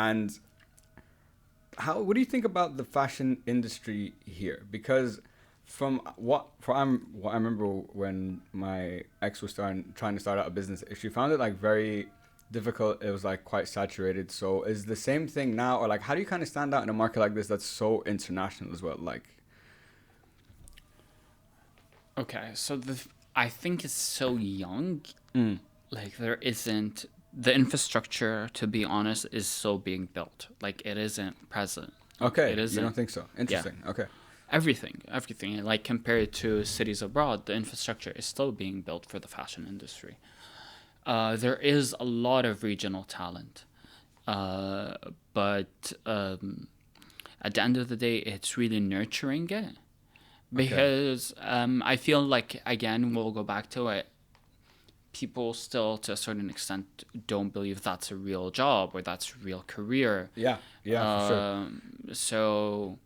And what do you think about the fashion industry here? Because what I remember when my ex was trying to start out a business, she found it like very difficult. It was like quite saturated. So is the same thing now, or like how do you kind of stand out in a market like this that's so international as well? Like, Okay, so I think it's so young. mm, Like there isn't the infrastructure, to be honest, is still being built. Like it isn't present. okay, It you don't isn't. think so? Yeah, Interesting. Okay, everything. Like compared to cities abroad, the infrastructure is still being built for the fashion industry. There is a lot of regional talent, uh, but at the end of the day, it's really nurturing it okay, because I feel like again we'll go back to it. People still, to a certain extent, don't believe that's a real job or that's a real career. yeah, yeah, for sure. So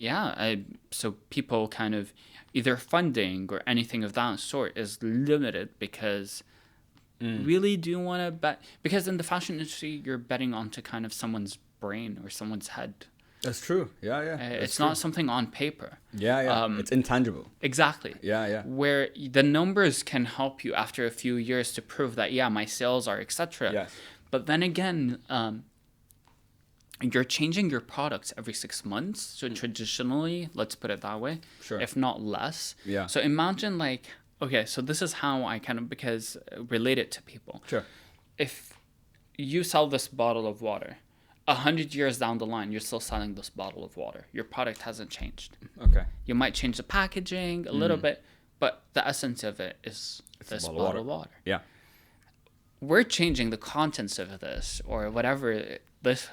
yeah, so people kind of either funding or anything of that sort is limited because Mm. really do you want to bet, because in the fashion industry you're betting onto kind of someone's brain or someone's head. That's true. Yeah, yeah, that's It's true. not something on paper. Yeah, yeah, it's intangible. Exactly. Yeah, yeah, Where the numbers can help you after a few years to prove that, yeah, my sales are, etc. yes, But then again, you're changing your products every 6 months. So traditionally, let's put it that way, sure. if not less. Yeah, So imagine like, okay, so this is how I kind of, because relate it to people. sure. If you sell this bottle of water, 100 years down the line, you're still selling this bottle of water. Your product hasn't changed. Okay. You might change the packaging a little bit, but the essence of it is It's this a bottle of water. Yeah. We're changing the contents of this or whatever this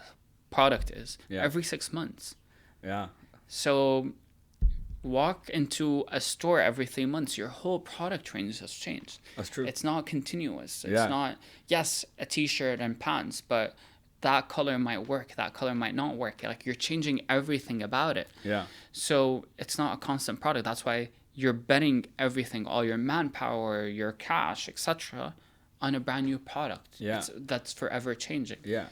product is every 6 months. Yeah. So walk into a store every 3 months, your whole product range has changed. That's true. It's not continuous. It's Yeah. not, yes, a t-shirt and pants, but that color might work, that color might not work. Like you're changing everything about it. Yeah. So it's not a constant product. That's why you're betting everything, all your manpower, your cash, etc., on a brand new product. Yeah. That's forever changing. Yeah.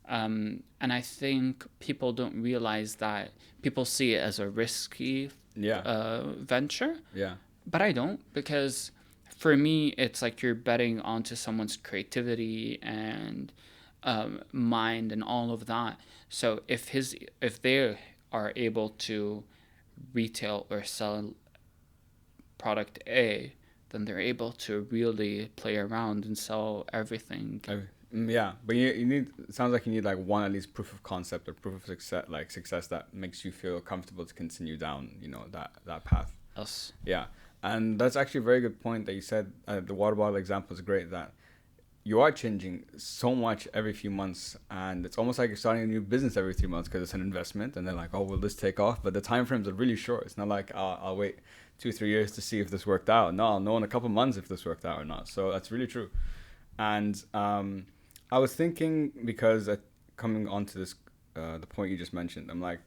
And I think people don't realize that. People see it as a risky venture, Yeah. but I don't, because for me, it's like you're betting onto someone's creativity and mind and all of that. So if they are able to retail or sell product A, then they're able to really play around and sell everything. Yeah, but you need. It sounds like you need like one at least proof of concept or proof of success that makes you feel comfortable to continue down, that path. Yes. Yeah, and that's actually a very good point that you said. The water bottle example is great. That you are changing so much every few months, and it's almost like you're starting a new business every 3 months because it's an investment, and they're like, oh, will this take off? But the time frames are really short. It's not like I'll wait 2-3 years to see if this worked out. No, I'll know in a couple months if this worked out or not. So that's really true. And I was thinking, because coming on to this, the point you just mentioned, I'm like,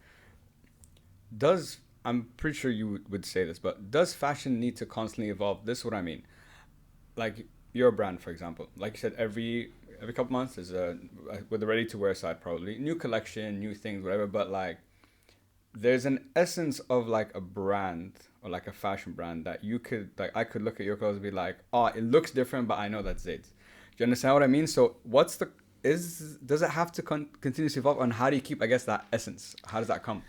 I'm pretty sure you would say this, but does fashion need to constantly evolve? This is what I mean. Like your brand, for example, like you said, every couple months is with the ready to wear side, probably new collection, new things, whatever. But like, there's an essence of like a brand or like a fashion brand that I could look at your clothes and be like, oh, it looks different, but I know that's Zaid's. Do you understand what I mean? So does it have to continuously evolve, and how do you keep, I guess, that essence? How does that come?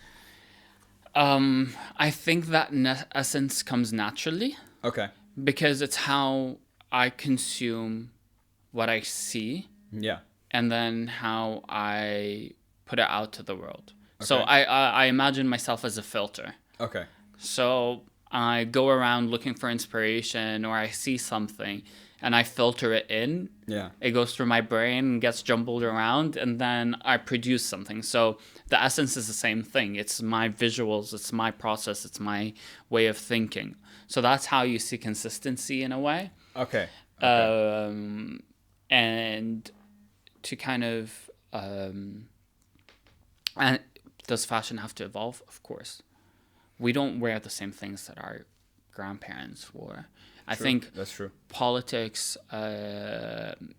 I think that essence comes naturally. Okay. Because it's how I consume what I see. Yeah. And then how I put it out to the world. Okay. So Okay. I imagine myself as a filter. Okay. So I go around looking for inspiration, or I see something and I filter it in. Yeah. It goes through my brain and gets jumbled around, and then I produce something. So the essence is the same thing. It's my visuals, it's my process, it's my way of thinking. So that's how you see consistency in a way. Okay. And to kind of and does fashion have to evolve? Of course. We don't wear the same things that our grandparents wore. I think that's true. Politics and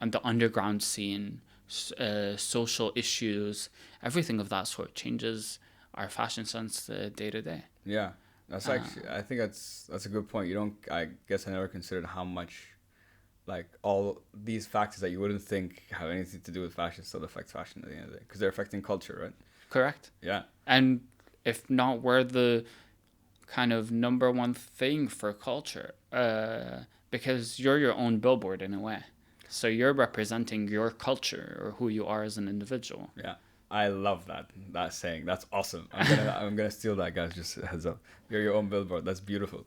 the underground scene social issues, everything of that sort changes our fashion sense day to day. Yeah, that's actually. I think that's a good point. You don't. I guess I never considered how much, like, all these factors that you wouldn't think have anything to do with fashion still affect fashion at the end of the day, because they're affecting culture, right? Correct. Yeah. And if not, we're the kind of number one thing for culture, because you're your own billboard in a way. So you're representing your culture or who you are as an individual. Yeah. I love that saying. That's awesome. I'm gonna steal that, guys. Just a heads up. You're your own billboard. That's beautiful.